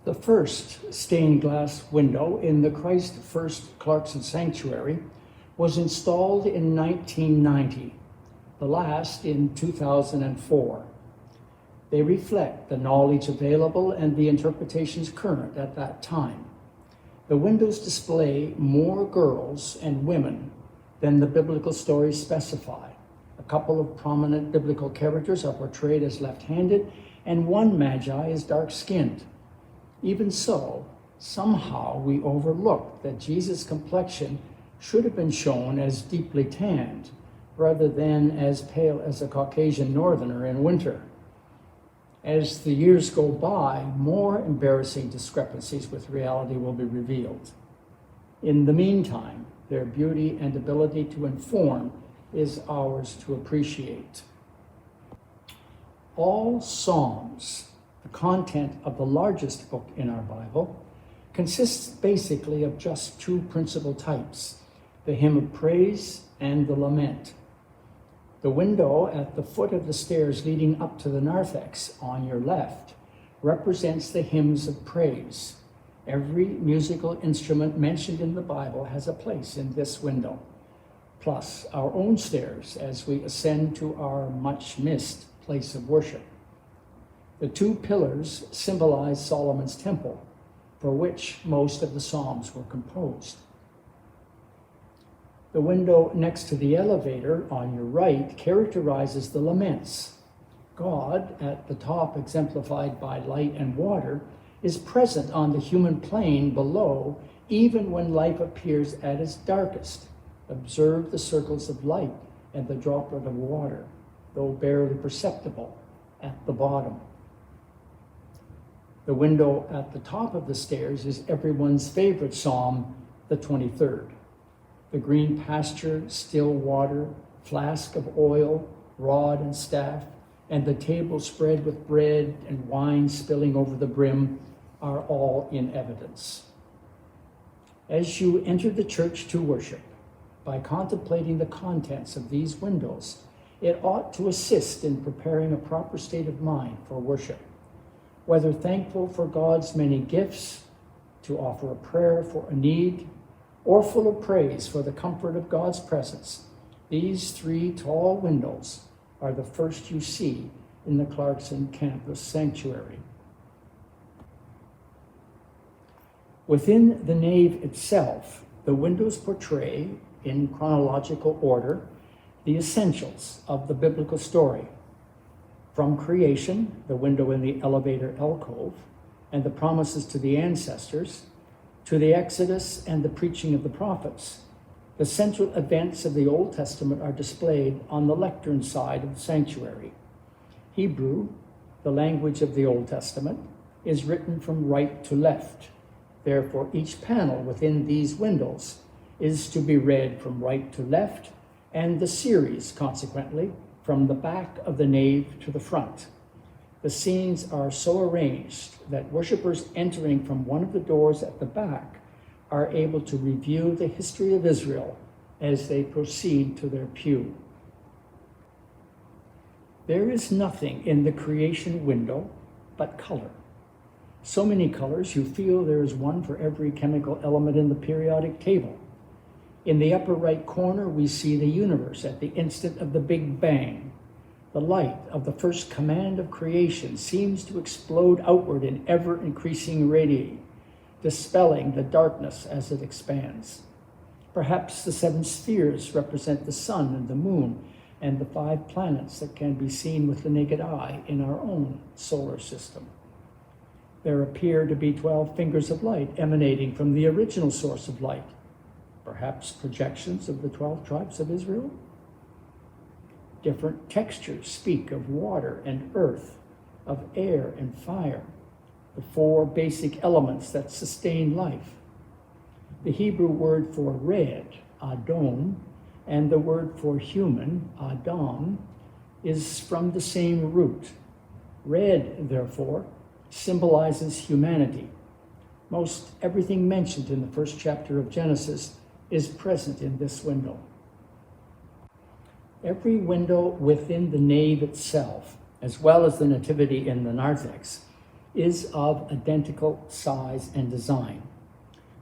The first stained glass window in the Christ First Clarkson Sanctuary was installed in 1990, the last in 2004. They reflect the knowledge available and the interpretations current at that time. The windows display more girls and women than the biblical stories specify. A couple of prominent biblical characters are portrayed as left-handed, and one magi is dark-skinned. Even so, somehow we overlook that Jesus' complexion should have been shown as deeply tanned, rather than as pale as a Caucasian northerner in winter. As the years go by, more embarrassing discrepancies with reality will be revealed. In the meantime, their beauty and ability to inform is ours to appreciate. All Psalms, the content of the largest book in our Bible, consists basically of just two principal types, the hymn of praise and the lament. The window at the foot of the stairs leading up to the narthex on your left represents the hymns of praise. Every musical instrument mentioned in the Bible has a place in this window, plus our own stairs as we ascend to our much-missed place of worship. The two pillars symbolize Solomon's temple, for which most of the Psalms were composed. The window next to the elevator on your right characterizes the laments. God, at the top exemplified by light and water, is present on the human plane below, even when life appears at its darkest. Observe the circles of light and the droplet of water, though barely perceptible, at the bottom. The window at the top of the stairs is everyone's favorite psalm, the 23rd. The green pasture, still water, flask of oil, rod and staff, and the table spread with bread and wine spilling over the brim are all in evidence. As you enter the church to worship, by contemplating the contents of these windows, it ought to assist in preparing a proper state of mind for worship. Whether thankful for God's many gifts, to offer a prayer for a need, or full of praise for the comfort of God's presence, these three tall windows are the first you see in the Clarkson campus sanctuary. Within the nave itself, the windows portray, in chronological order, the essentials of the biblical story. From creation, the window in the elevator alcove, and the promises to the ancestors, to the Exodus and the preaching of the prophets, the central events of the Old Testament are displayed on the lectern side of the sanctuary. Hebrew, the language of the Old Testament, is written from right to left. Therefore, each panel within these windows is to be read from right to left, and the series, consequently, from the back of the nave to the front. The scenes are so arranged that worshipers entering from one of the doors at the back are able to review the history of Israel as they proceed to their pew. There is nothing in the creation window but color. So many colors you feel there is one for every chemical element in the periodic table. In the upper right corner, we see the universe at the instant of the Big Bang. The light of the first command of creation seems to explode outward in ever-increasing radii, dispelling the darkness as it expands. Perhaps the seven spheres represent the sun and the moon and the 5 planets that can be seen with the naked eye in our own solar system. There appear to be 12 fingers of light emanating from the original source of light, perhaps projections of the 12 tribes of Israel. Different textures speak of water and earth, of air and fire, the 4 basic elements that sustain life. The Hebrew word for red, Adon, and the word for human, Adam, is from the same root. Red, therefore, symbolizes humanity. Most everything mentioned in the first chapter of Genesis is present in this window. Every window within the nave itself, as well as the nativity in the narthex, is of identical size and design.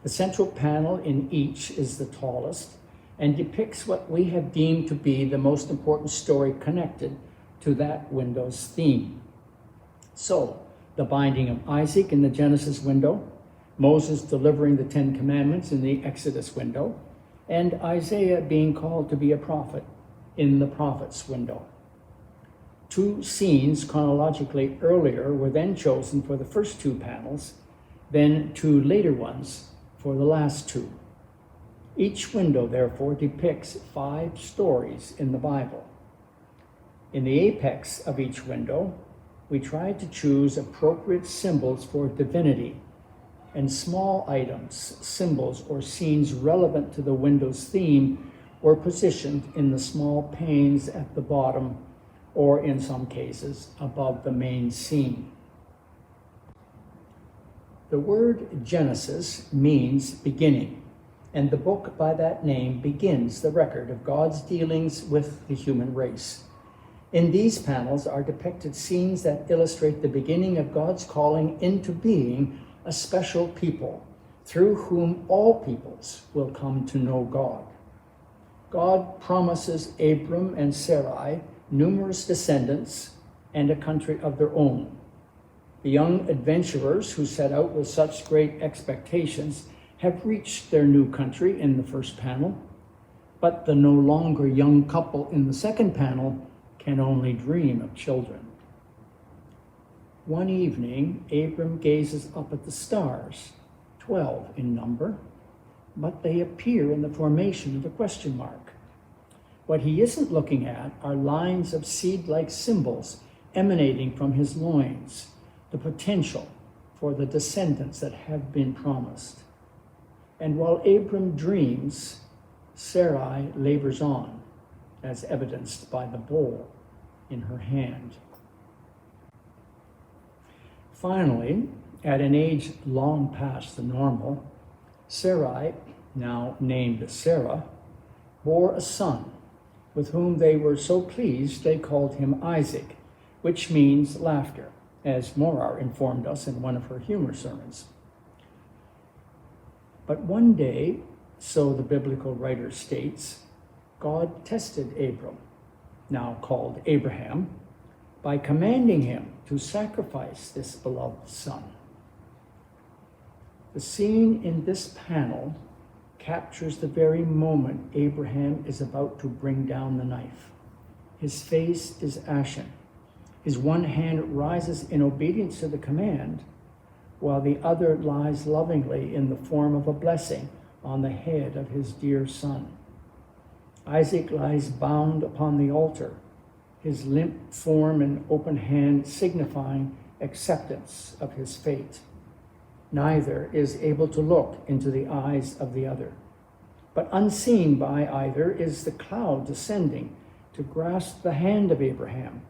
The central panel in each is the tallest and depicts what we have deemed to be the most important story connected to that window's theme. So, the binding of Isaac in the Genesis window, Moses delivering the Ten Commandments in the Exodus window, and Isaiah being called to be a prophet in the prophet's window. Two scenes chronologically earlier were then chosen for the first two panels, then two later ones for the last two. Each window, therefore, depicts 5 stories in the Bible. In the apex of each window, we tried to choose appropriate symbols for divinity and small items, symbols, or scenes relevant to the window's theme were positioned in the small panes at the bottom, or in some cases, above the main scene. The word Genesis means beginning, and the book by that name begins the record of God's dealings with the human race. In these panels are depicted scenes that illustrate the beginning of God's calling into being a special people, through whom all peoples will come to know God. God promises Abram and Sarai numerous descendants and a country of their own. The young adventurers who set out with such great expectations have reached their new country in the first panel, but the no longer young couple in the second panel can only dream of children. One evening, Abram gazes up at the stars, 12 in number, but they appear in the formation of a question mark. What he isn't looking at are lines of seed-like symbols emanating from his loins, the potential for the descendants that have been promised. And while Abram dreams, Sarai labors on, as evidenced by the bowl in her hand. Finally, at an age long past the normal, Sarai, now named Sarah, bore a son, with whom they were so pleased they called him Isaac, which means laughter, as Morar informed us in one of her humor sermons. But one day, so the biblical writer states, God tested Abram, now called Abraham, by commanding him to sacrifice this beloved son. The scene in this panel captures the very moment Abraham is about to bring down the knife. His face is ashen. His one hand rises in obedience to the command, while the other lies lovingly in the form of a blessing on the head of his dear son. Isaac lies bound upon the altar, his limp form and open hand signifying acceptance of his fate. Neither is able to look into the eyes of the other, but unseen by either is the cloud descending to grasp the hand of Abraham,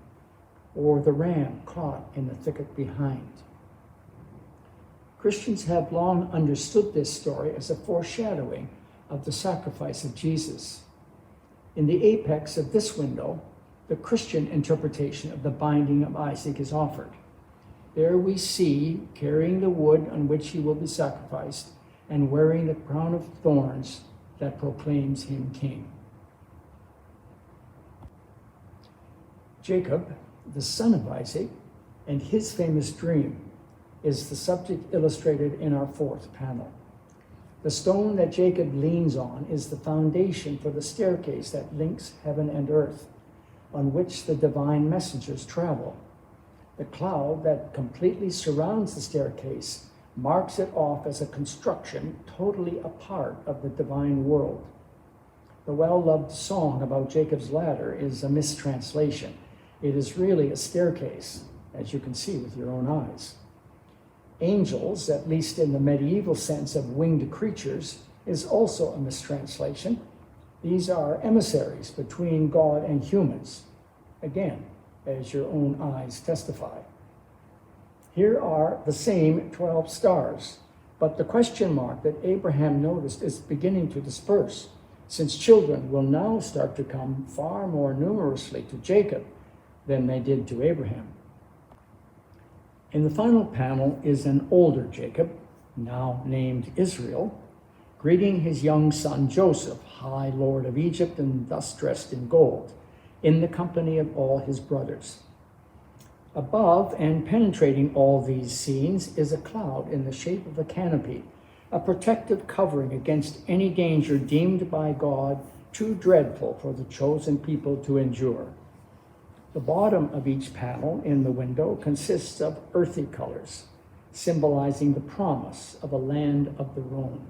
or the ram caught in the thicket behind. Christians have long understood this story as a foreshadowing of the sacrifice of Jesus. In the apex of this window, the Christian interpretation of the binding of Isaac is offered. There we see, carrying the wood on which he will be sacrificed and wearing the crown of thorns that proclaims him king. Jacob, the son of Isaac, and his famous dream is the subject illustrated in our fourth panel. The stone that Jacob leans on is the foundation for the staircase that links heaven and earth, on which the divine messengers travel. The cloud that completely surrounds the staircase marks it off as a construction totally a part of the divine world. The well-loved song about Jacob's ladder is a mistranslation. It is really a staircase, as you can see with your own eyes. Angels, at least in the medieval sense of winged creatures, is also a mistranslation. These are emissaries between God and humans, again, as your own eyes testify. Here are the same 12 stars, but the question mark that Abraham noticed is beginning to disperse, since children will now start to come far more numerously to Jacob than they did to Abraham. In the final panel is an older Jacob, now named Israel, greeting his young son Joseph, high lord of Egypt and thus dressed in gold, in the company of all his brothers. Above and penetrating all these scenes is a cloud in the shape of a canopy, a protective covering against any danger deemed by God too dreadful for the chosen people to endure. The bottom of each panel in the window consists of earthy colors, symbolizing the promise of a land of their own.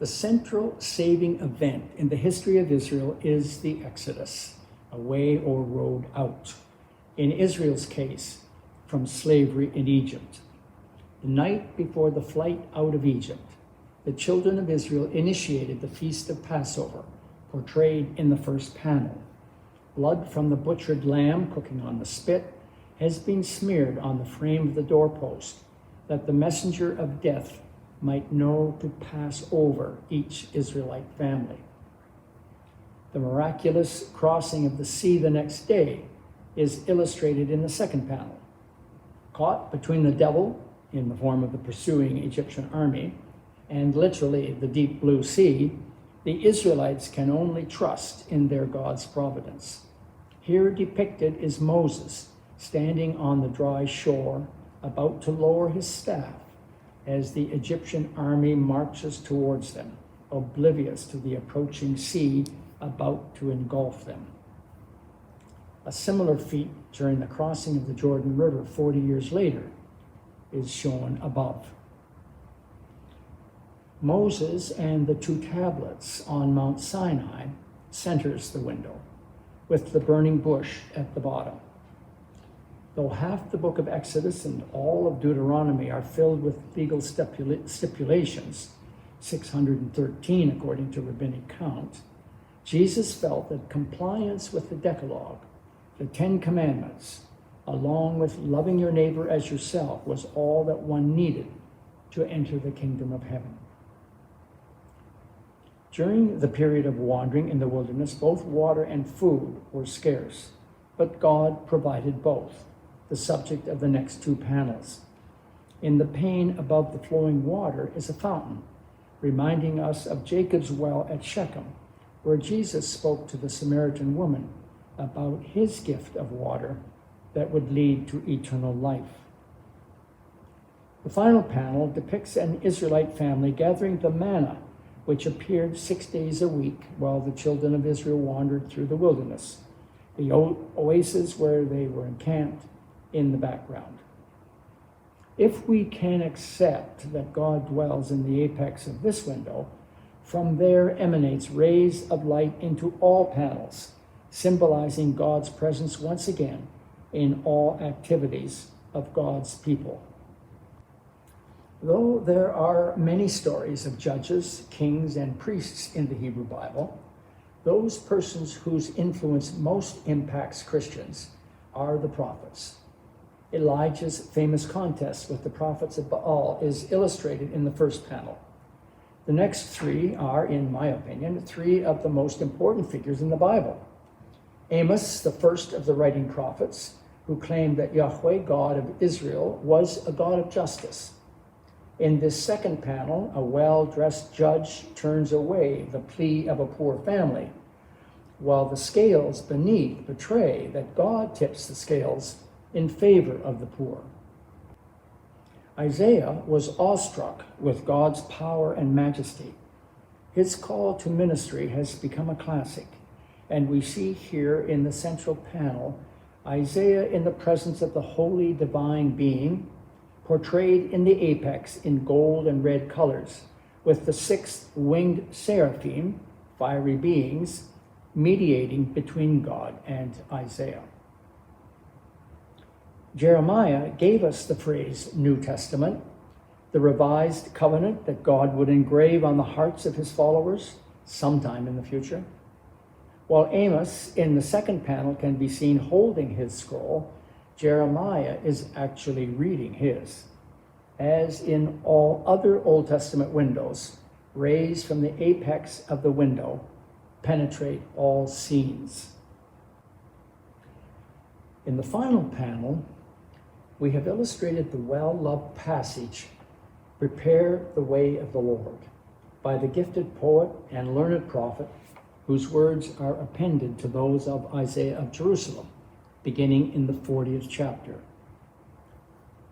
The central saving event in the history of Israel is the Exodus, a way or road out. In Israel's case, from slavery in Egypt. The night before the flight out of Egypt, the children of Israel initiated the Feast of Passover, portrayed in the first panel. Blood from the butchered lamb cooking on the spit has been smeared on the frame of the doorpost, that the messenger of death might know to pass over each Israelite family. The miraculous crossing of the sea the next day is illustrated in the second panel. Caught between the devil, in the form of the pursuing Egyptian army, and literally the deep blue sea, the Israelites can only trust in their God's providence. Here depicted is Moses standing on the dry shore, about to lower his staff as the Egyptian army marches towards them, oblivious to the approaching sea about to engulf them. A similar feat during the crossing of the Jordan River 40 years later is shown above. Moses and the two tablets on Mount Sinai centers the window, with the burning bush at the bottom. Though half the book of Exodus and all of Deuteronomy are filled with legal stipulations, 613 according to rabbinic count, Jesus felt that compliance with the Decalogue, the Ten Commandments, along with loving your neighbor as yourself, was all that one needed to enter the kingdom of heaven. During the period of wandering in the wilderness, both water and food were scarce, but God provided both, the subject of the next two panels. In the pane above the flowing water is a fountain, reminding us of Jacob's well at Shechem, where Jesus spoke to the Samaritan woman about his gift of water that would lead to eternal life. The final panel depicts an Israelite family gathering the manna, which appeared 6 days a week while the children of Israel wandered through the wilderness, the oasis where they were encamped in the background. If we can accept that God dwells in the apex of this window, from there emanates rays of light into all panels, symbolizing God's presence once again in all activities of God's people. Though there are many stories of judges, kings, and priests in the Hebrew Bible, those persons whose influence most impacts Christians are the prophets. Elijah's famous contest with the prophets of Baal is illustrated in the first panel. The next three are, in my opinion, three of the most important figures in the Bible. Amos, the first of the writing prophets, who claimed that Yahweh, God of Israel, was a God of justice. In this second panel, a well-dressed judge turns away the plea of a poor family, while the scales beneath betray that God tips the scales in favor of the poor. Isaiah was awestruck with God's power and majesty. His call to ministry has become a classic, and we see here in the central panel Isaiah in the presence of the holy divine being, portrayed in the apex in gold and red colors, with the 6 winged seraphim, fiery beings, mediating between God and Isaiah. Jeremiah gave us the phrase New Testament, the revised covenant that God would engrave on the hearts of his followers sometime in the future. While Amos in the second panel can be seen holding his scroll, Jeremiah is actually reading his. As in all other Old Testament windows, rays from the apex of the window penetrate all scenes. In the final panel, we have illustrated the well-loved passage, "Prepare the way of the Lord," by the gifted poet and learned prophet, whose words are appended to those of Isaiah of Jerusalem, beginning in the 40th chapter.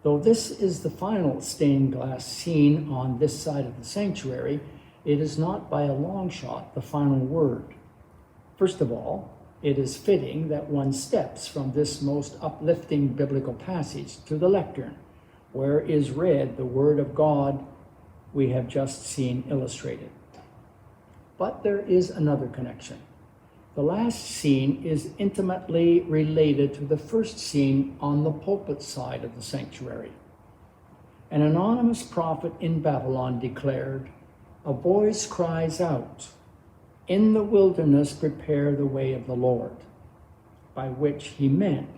Though this is the final stained glass scene on this side of the sanctuary, it is not by a long shot the final word. First of all, it is fitting that one steps from this most uplifting biblical passage to the lectern, where is read the word of God we have just seen illustrated. But there is another connection. The last scene is intimately related to the first scene on the pulpit side of the sanctuary. An anonymous prophet in Babylon declared, "A voice cries out, 'In the wilderness prepare the way of the Lord,'" by which he meant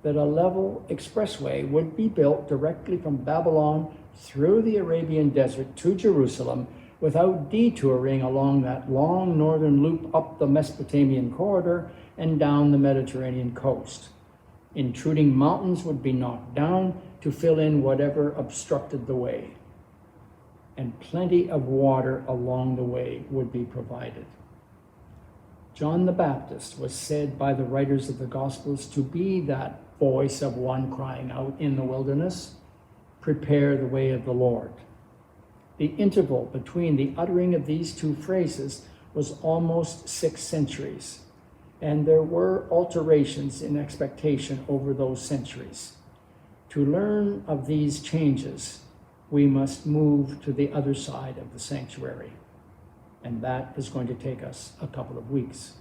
that a level expressway would be built directly from Babylon through the Arabian desert to Jerusalem without detouring along that long northern loop up the Mesopotamian corridor and down the Mediterranean coast. Intruding mountains would be knocked down to fill in whatever obstructed the way, and plenty of water along the way would be provided. John the Baptist was said by the writers of the Gospels to be that voice of one crying out in the wilderness, "Prepare the way of the Lord." The interval between the uttering of these two phrases was almost 6 centuries, and there were alterations in expectation over those centuries. To learn of these changes, we must move to the other side of the sanctuary, and that is going to take us a couple of weeks.